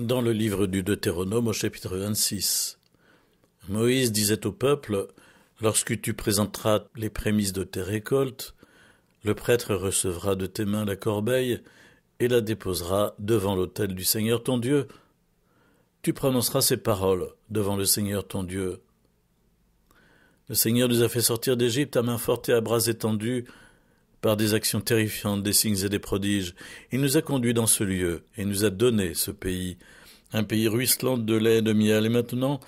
Dans le livre du Deutéronome au chapitre 26, Moïse disait au peuple, « Lorsque tu présenteras les prémices de tes récoltes, le prêtre recevra de tes mains la corbeille et la déposera devant l'autel du Seigneur ton Dieu. Tu prononceras ces paroles devant le Seigneur ton Dieu. Le Seigneur nous a fait sortir d'Égypte à main forte et à bras étendus par des actions terrifiantes, des signes et des prodiges. Il nous a conduits dans ce lieu et nous a donné ce pays, un pays ruisselant de lait et de miel. Et maintenant,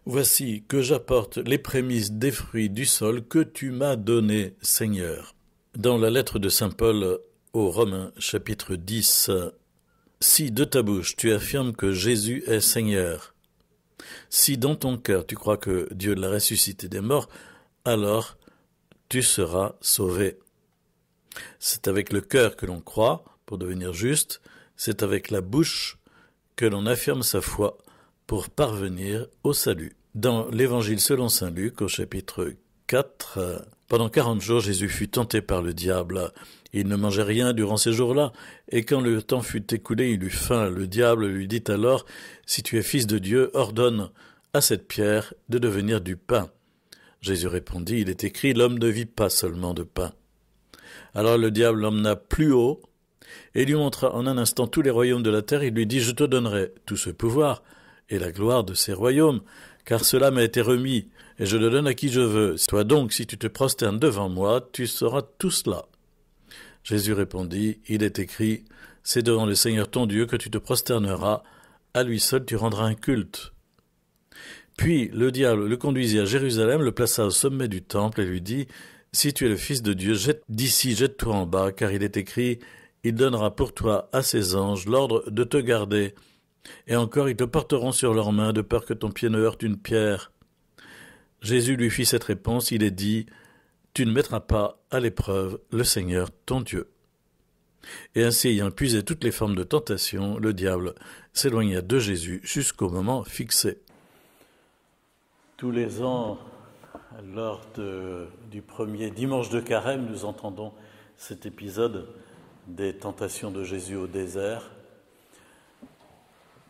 voici que j'apporte les prémices des fruits du sol que tu m'as donnés, Seigneur. » Dans la lettre de saint Paul aux Romains, chapitre 10, « Si de ta bouche tu affirmes que Jésus est Seigneur, si dans ton cœur tu crois que Dieu l'a ressuscité des morts, alors tu seras sauvé. » C'est avec le cœur que l'on croit pour devenir juste, c'est avec la bouche que l'on affirme sa foi pour parvenir au salut. Dans l'Évangile selon saint Luc, au chapitre 4, pendant 40 jours, Jésus fut tenté par le diable. Il ne mangeait rien durant ces jours-là, et quand le temps fut écoulé, il eut faim. Le diable lui dit alors, « Si tu es fils de Dieu, ordonne à cette pierre de devenir du pain. » Jésus répondit, « Il est écrit, l'homme ne vit pas seulement de pain. » Alors le diable l'emmena plus haut, et lui montra en un instant tous les royaumes de la terre. Il lui dit, « Je te donnerai tout ce pouvoir et la gloire de ces royaumes, car cela m'a été remis, et je le donne à qui je veux. Toi donc, si tu te prosternes devant moi, tu sauras tout cela. » Jésus répondit, « Il est écrit, c'est devant le Seigneur ton Dieu que tu te prosterneras, à lui seul tu rendras un culte. » Puis le diable le conduisit à Jérusalem, le plaça au sommet du temple et lui dit, « Si tu es le Fils de Dieu, jette-toi en bas, car il est écrit, il donnera pour toi à ses anges l'ordre de te garder. Et encore, ils te porteront sur leurs mains, de peur que ton pied ne heurte une pierre. » Jésus lui fit cette réponse, il est dit, « Tu ne mettras pas à l'épreuve le Seigneur ton Dieu. » Et ainsi, ayant épuisé toutes les formes de tentation, le diable s'éloigna de Jésus jusqu'au moment fixé. Tous les ans, lors du premier dimanche de Carême, nous entendons cet épisode des tentations de Jésus au désert.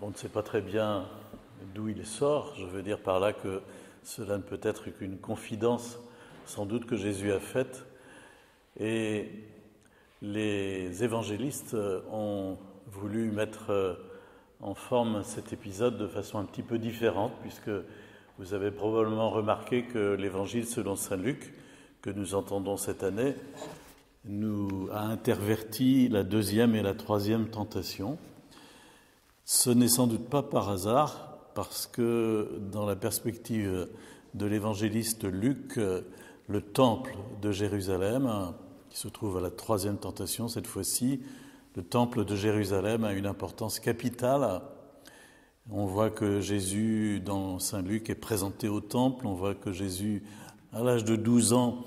On ne sait pas très bien d'où il sort, je veux dire par là que cela ne peut être qu'une confidence sans doute que Jésus a faite. Et les évangélistes ont voulu mettre en forme cet épisode de façon un petit peu différente, puisque vous avez probablement remarqué que l'évangile selon saint Luc, que nous entendons cette année, nous a interverti la deuxième et la troisième tentation. Ce n'est sans doute pas par hasard, parce que dans la perspective de l'évangéliste Luc, le temple de Jérusalem, qui se trouve à la troisième tentation cette fois-ci, le temple de Jérusalem a une importance capitale. On voit que Jésus, dans saint Luc, est présenté au temple. On voit que Jésus, à l'âge de 12 ans,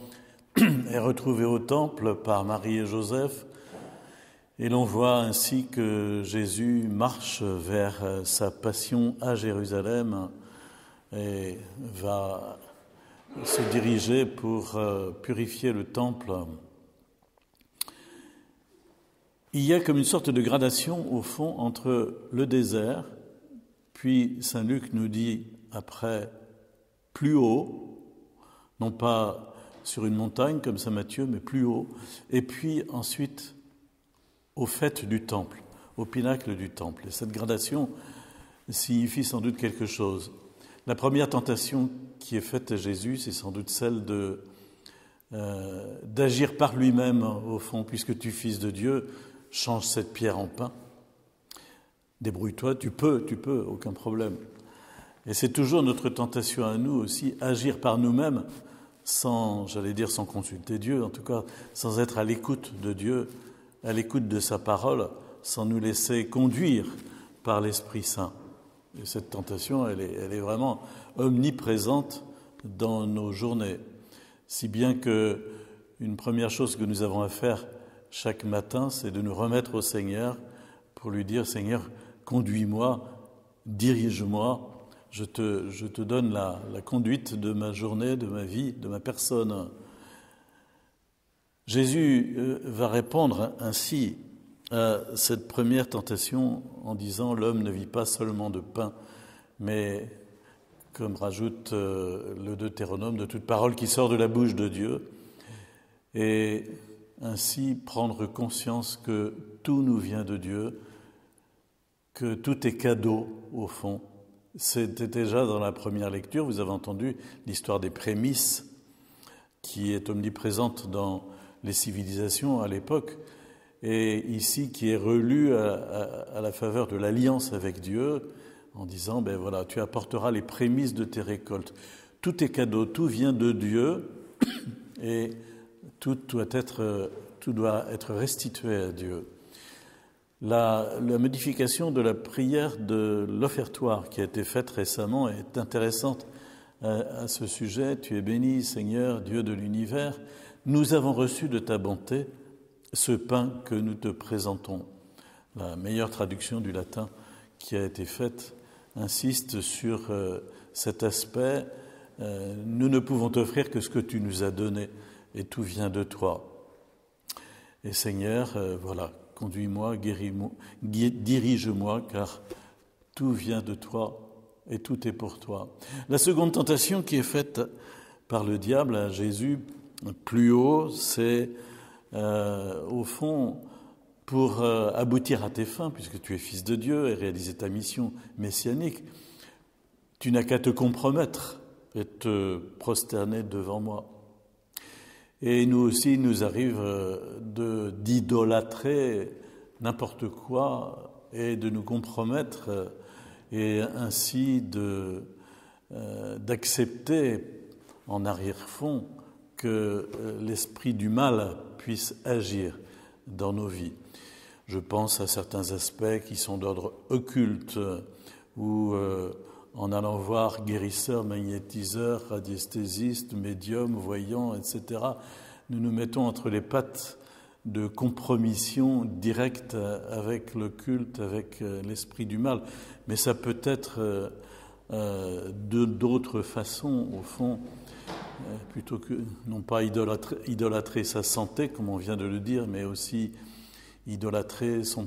est retrouvé au temple par Marie et Joseph. Et l'on voit ainsi que Jésus marche vers sa passion à Jérusalem et va se diriger pour purifier le temple. Il y a comme une sorte de gradation au fond entre le désert, puis saint Luc nous dit après plus haut, non pas sur une montagne comme saint Matthieu, mais plus haut, et puis ensuite au faîte du temple, au pinacle du temple. Et cette gradation signifie sans doute quelque chose. La première tentation qui est faite à Jésus, c'est sans doute celle d'agir par lui-même, au fond, puisque tu es fils de Dieu, change cette pierre en pain. Débrouille-toi, tu peux, aucun problème. Et c'est toujours notre tentation à nous aussi, agir par nous-mêmes, sans consulter Dieu, en tout cas, sans être à l'écoute de Dieu, à l'écoute de sa parole, sans nous laisser conduire par l'Esprit Saint. Et cette tentation, elle est vraiment omniprésente dans nos journées. Si bien que une première chose que nous avons à faire chaque matin, c'est de nous remettre au Seigneur pour lui dire, Seigneur, conduis-moi, dirige-moi, je te donne la conduite de ma journée, de ma vie, de ma personne. Jésus va répondre ainsi à cette première tentation en disant « l'homme ne vit pas seulement de pain », mais, comme rajoute le Deutéronome, de toute parole qui sort de la bouche de Dieu, et ainsi prendre conscience que tout nous vient de Dieu, que tout est cadeau au fond. C'était déjà dans la première lecture, vous avez entendu l'histoire des prémices qui est omniprésente dans les civilisations à l'époque, et ici qui est relue à la faveur de l'alliance avec Dieu, en disant, ben voilà, tu apporteras les prémices de tes récoltes. Tout est cadeau, tout vient de Dieu, et tout doit être restitué à Dieu. La modification de la prière de l'offertoire qui a été faite récemment est intéressante à ce sujet. Tu es béni, Seigneur, Dieu de l'univers. Nous avons reçu de ta bonté ce pain que nous te présentons. La meilleure traduction du latin qui a été faite insiste sur cet aspect. Nous ne pouvons t'offrir que ce que tu nous as donné et tout vient de toi. Et Seigneur, voilà, conduis-moi, guéris-moi, dirige-moi, car tout vient de toi et tout est pour toi. La seconde tentation qui est faite par le diable à Jésus, plus haut, c'est au fond pour aboutir à tes fins, puisque tu es fils de Dieu et réaliser ta mission messianique, tu n'as qu'à te compromettre et te prosterner devant moi. Et nous aussi, il nous arrive d'idolâtrer n'importe quoi et de nous compromettre et ainsi d'accepter en arrière-fond que l'esprit du mal puisse agir dans nos vies. Je pense à certains aspects qui sont d'ordre occulte ou en allant voir guérisseurs, magnétiseurs, radiesthésistes, médiums, voyants, etc., nous nous mettons entre les pattes de compromission directe avec l'occulte, avec l'esprit du mal. Mais ça peut être d'autres façons, au fond, plutôt que non pas idolâtrer sa santé, comme on vient de le dire, mais aussi idolâtrer sa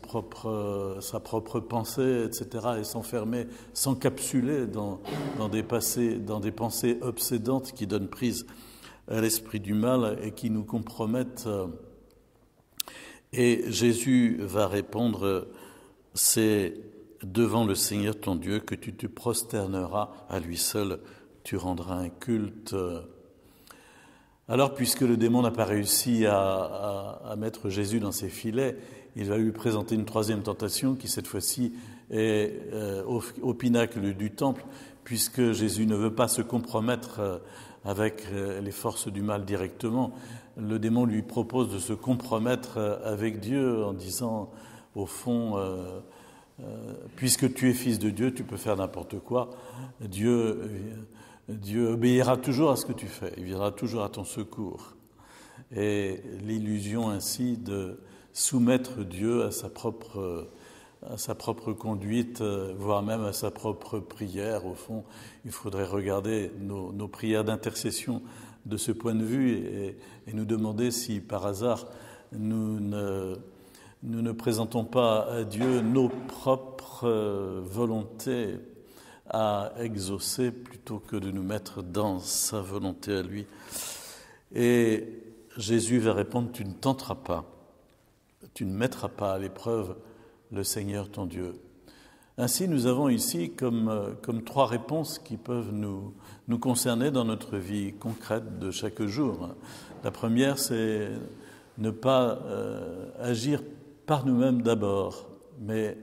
propre pensée, etc., et s'enfermer, s'encapsuler dans des pensées obsédantes qui donnent prise à l'esprit du mal et qui nous compromettent. Et Jésus va répondre, c'est devant le Seigneur ton Dieu que tu te prosterneras à lui seul, tu rendras un culte. Alors, puisque le démon n'a pas réussi à mettre Jésus dans ses filets, il va lui présenter une troisième tentation qui, cette fois-ci, est au pinacle du temple, puisque Jésus ne veut pas se compromettre avec les forces du mal directement. Le démon lui propose de se compromettre avec Dieu en disant, au fond, puisque tu es fils de Dieu, tu peux faire n'importe quoi. Dieu obéira toujours à ce que tu fais, il viendra toujours à ton secours. Et l'illusion ainsi de soumettre Dieu à sa propre conduite, voire même à sa propre prière. Au fond, il faudrait regarder nos prières d'intercession de ce point de vue et nous demander si par hasard nous ne présentons pas à Dieu nos propres volontés à exaucer plutôt que de nous mettre dans sa volonté à lui. Et Jésus va répondre, tu ne tenteras pas, tu ne mettras pas à l'épreuve le Seigneur ton Dieu. Ainsi, nous avons ici comme trois réponses qui peuvent nous concerner dans notre vie concrète de chaque jour. La première, c'est ne pas agir par nous-mêmes d'abord, mais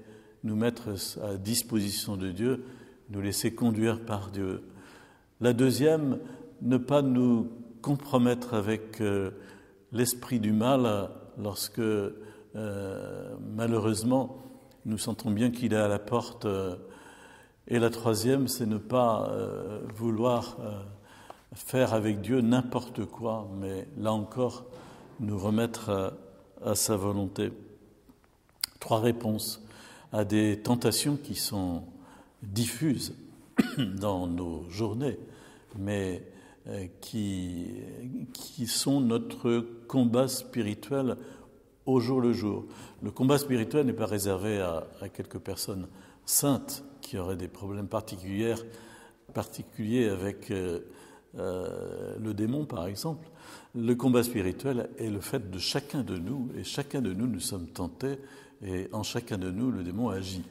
nous mettre à disposition de Dieu, nous laisser conduire par Dieu. La deuxième, ne pas nous compromettre avec l'esprit du mal lorsque, malheureusement, nous sentons bien qu'il est à la porte. Et la troisième, c'est ne pas vouloir faire avec Dieu n'importe quoi, mais là encore, nous remettre à sa volonté. Trois réponses à des tentations qui sont diffuses dans nos journées, mais qui sont notre combat spirituel au jour le jour. Le combat spirituel n'est pas réservé à quelques personnes saintes qui auraient des problèmes particuliers avec le démon, par exemple. Le combat spirituel est le fait de chacun de nous, et chacun de nous sommes tentés, et en chacun de nous, le démon agit.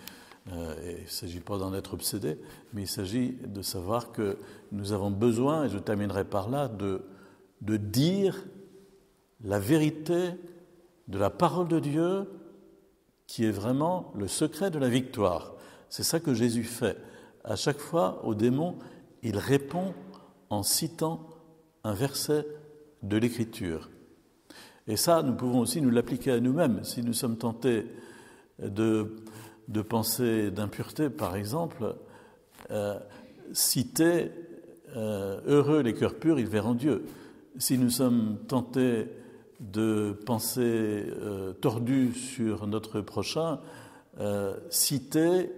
Et il ne s'agit pas d'en être obsédé, mais il s'agit de savoir que nous avons besoin, et je terminerai par là, de dire la vérité de la parole de Dieu, qui est vraiment le secret de la victoire. C'est ça que Jésus fait. À chaque fois, au démon, il répond en citant un verset de l'Écriture. Et ça, nous pouvons aussi nous l'appliquer à nous-mêmes. Si nous sommes tentés de pensées d'impureté, par exemple, citer heureux les cœurs purs, ils verront Dieu. Si nous sommes tentés de pensées tordues sur notre prochain, citer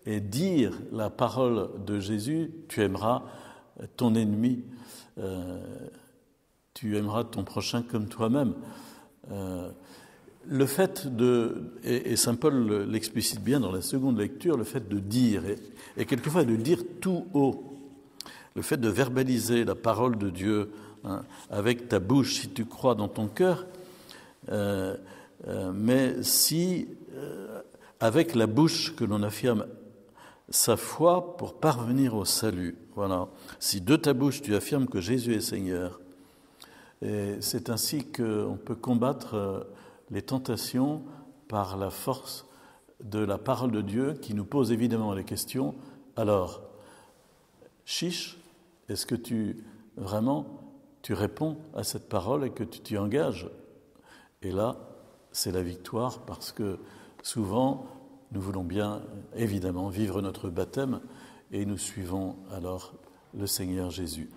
et dire la parole de Jésus, tu aimeras ton ennemi, tu aimeras ton prochain comme toi-même. Le fait et saint Paul l'explicite bien dans la seconde lecture, le fait de dire, et quelquefois de dire tout haut, le fait de verbaliser la parole de Dieu avec ta bouche, si tu crois dans ton cœur, mais si avec la bouche que l'on affirme sa foi pour parvenir au salut. Voilà. Si de ta bouche tu affirmes que Jésus est Seigneur, et c'est ainsi qu'on peut combattre les tentations par la force de la parole de Dieu qui nous pose évidemment les questions. Alors, chiche, est-ce que tu réponds à cette parole et que tu t'y engages? Et là, c'est la victoire parce que souvent, nous voulons bien évidemment vivre notre baptême et nous suivons alors le Seigneur Jésus.